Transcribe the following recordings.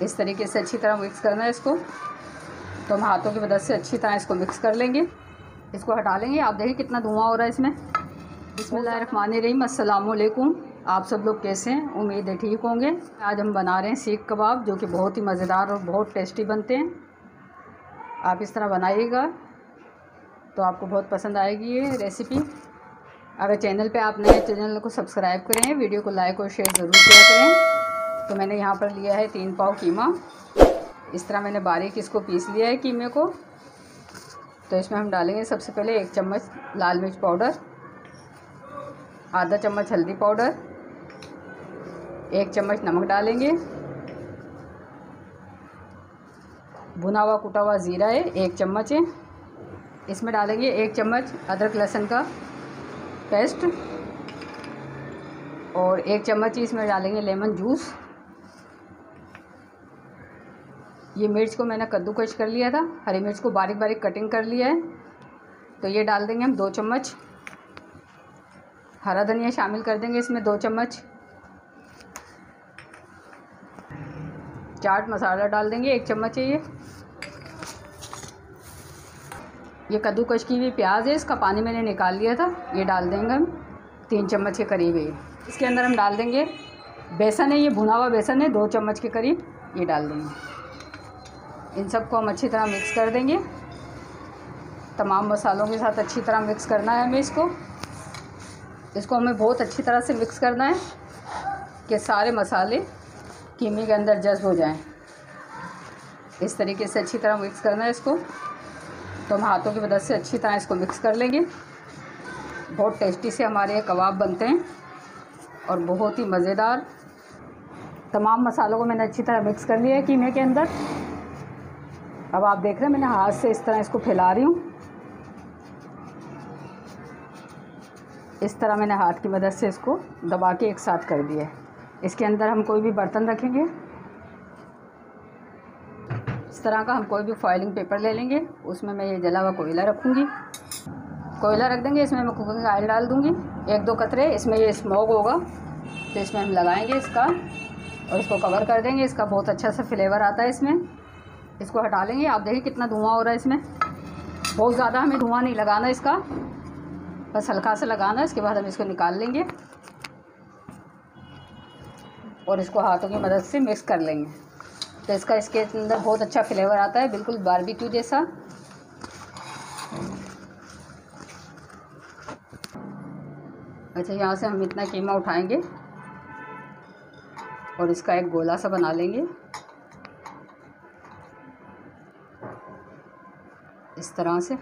इस तरीके से अच्छी तरह मिक्स करना है इसको। तो हम हाथों की मदद से अच्छी तरह इसको मिक्स कर लेंगे। इसको हटा लेंगे। आप देखिए कितना धुआं हो रहा है इसमें। बिस्मिल्लाहिर्रहमानिर्रहीम। अस्सलामुअलैकुम। आप सब लोग कैसे हैं? उम्मीद है ठीक होंगे। आज हम बना रहे हैं सीख कबाब, जो कि बहुत ही मज़ेदार और बहुत टेस्टी बनते हैं। आप इस तरह बनाइएगा तो आपको बहुत पसंद आएगी ये रेसिपी। अगर चैनल पे आप नए, चैनल को सब्सक्राइब करें, वीडियो को लाइक और शेयर ज़रूर किया करें। तो मैंने यहाँ पर लिया है 3 पाव कीमा। इस तरह मैंने बारीक इसको पीस लिया है कीमे को। तो इसमें हम डालेंगे सबसे पहले 1 चम्मच लाल मिर्च पाउडर, आधा चम्मच हल्दी पाउडर, 1 चम्मच नमक डालेंगे। भुना हुआ कुटा हुआ ज़ीरा है 1 चम्मच है। इसमें डालेंगे 1 चम्मच अदरक लहसुन का पेस्ट और 1 चम्मच ही इसमें डालेंगे लेमन जूस। ये मिर्च को मैंने कद्दूकश कर लिया था, हरी मिर्च को बारीक बारीक कटिंग कर लिया है। तो ये डाल देंगे हम 2 चम्मच। हरा धनिया शामिल कर देंगे इसमें 2 चम्मच। चाट मसाला डाल देंगे 1 चम्मच है ये कद्दूकश की हुई प्याज है, इसका पानी मैंने निकाल लिया था। ये डाल देंगे हम 3 चम्मच के करीब है। इसके अंदर हम डाल देंगे बेसन है, ये भुना हुआ बेसन है 2 चम्मच के करीब, ये डाल देंगे। इन सबको हम अच्छी तरह मिक्स कर देंगे। तमाम मसालों के साथ अच्छी तरह मिक्स करना है हमें इसको हमें बहुत अच्छी तरह से मिक्स करना है कि सारे मसाले कीमे के अंदर जज़्ब हो जाएं। इस तरीके से अच्छी तरह मिक्स करना है इसको। तो हम हाथों की मदद से अच्छी तरह इसको मिक्स कर लेंगे। बहुत टेस्टी से हमारे ये कबाब बनते हैं और बहुत ही मज़ेदार। तमाम मसालों को मैंने अच्छी तरह मिक्स कर लिया है कीमे के अंदर। अब आप देख रहे हैं मैंने हाथ से इस तरह इसको फैला रही हूँ। इस तरह मैंने हाथ की मदद से इसको दबा के एक साथ कर दिया है। इसके अंदर हम कोई भी बर्तन रखेंगे, इस तरह का हम कोई भी फॉइलिंग पेपर ले लेंगे, उसमें मैं ये जला हुआ कोयला रखूँगी। कोयला रख देंगे, इसमें मैं कुकिंग ऑयल डाल दूँगी 1-2 कतरे। इसमें ये स्मोक होगा तो इसमें हम लगाएंगे इसका और इसको कवर कर देंगे। इसका बहुत अच्छा सा फ्लेवर आता है इसमें। इसको हटा लेंगे। आप देखिए कितना धुआं हो रहा है इसमें। बहुत ज़्यादा हमें धुआं नहीं लगाना इसका, बस हल्का सा लगाना है। इसके बाद हम इसको निकाल लेंगे और इसको हाथों की मदद से मिक्स कर लेंगे। तो इसके अंदर बहुत अच्छा फ्लेवर आता है, बिल्कुल बारबेक्यू जैसा। अच्छा, यहाँ से हम इतना कीमा उठाएंगे और इसका एक गोला सा बना लेंगे इस तरह से।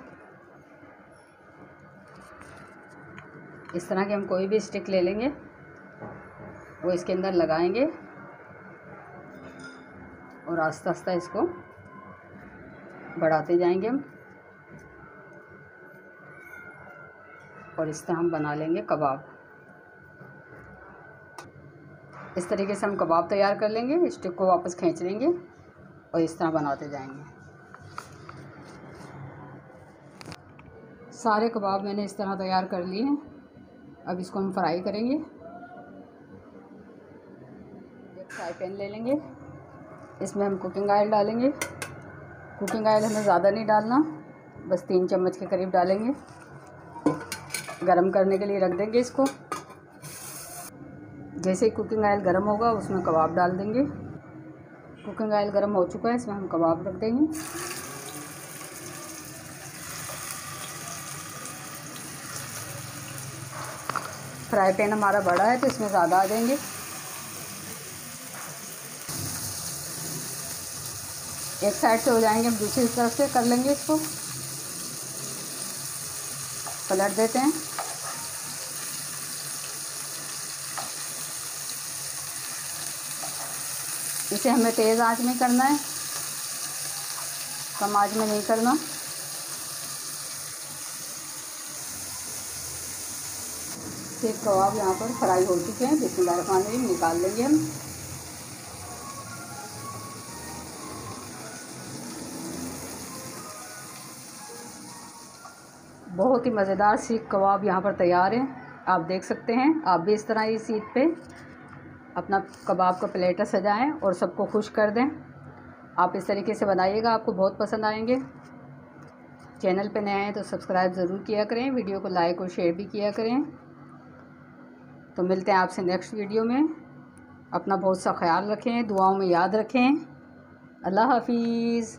इस तरह के हम कोई भी स्टिक ले लेंगे, वो इसके अंदर लगाएंगे और आस्ता आस्ता इसको बढ़ाते जाएंगे हम। और इस तरह हम बना लेंगे कबाब। इस तरीके से हम कबाब तैयार कर लेंगे। स्टिक को वापस खींच लेंगे और इस तरह बनाते जाएंगे। सारे कबाब मैंने इस तरह तैयार कर लिए हैं। अब इसको हम फ्राई करेंगे। एक फ्राई पैन ले लेंगे, इसमें हम कुकिंग ऑयल डालेंगे। कुकिंग ऑयल हमें ज़्यादा नहीं डालना, बस 3 चम्मच के करीब डालेंगे। गरम करने के लिए रख देंगे इसको। जैसे ही कुकिंग ऑयल गरम होगा उसमें कबाब डाल देंगे। कुकिंग ऑयल गरम हो चुका है, इसमें हम कबाब रख देंगे। फ्राई पैन हमारा बड़ा है तो इसमें ज़्यादा आ जाएंगे। एक साइड से हो जाएंगे, हम दूसरी तरफ से कर लेंगे। इसको पलट देते हैं। इसे हमें तेज़ आंच में करना है, कम आंच में नहीं करना। सेब कबाब यहाँ पर फ्राई हो चुके हैं। बिस्मिल्लाहिर्रहमानिर्रहीम, निकाल लेंगे हम। बहुत ही मज़ेदार सीख कबाब यहाँ पर तैयार हैं। आप देख सकते हैं। आप भी इस तरह इस ईद पे अपना कबाब का प्लेटर सजाएं और सबको खुश कर दें। आप इस तरीके से बनाइएगा, आपको बहुत पसंद आएंगे। चैनल पे नए हैं तो सब्सक्राइब ज़रूर किया करें, वीडियो को लाइक और शेयर भी किया करें। तो मिलते हैं आपसे नेक्स्ट वीडियो में। अपना बहुत सा ख्याल रखें, दुआओं में याद रखें। अल्लाह हाफिज़।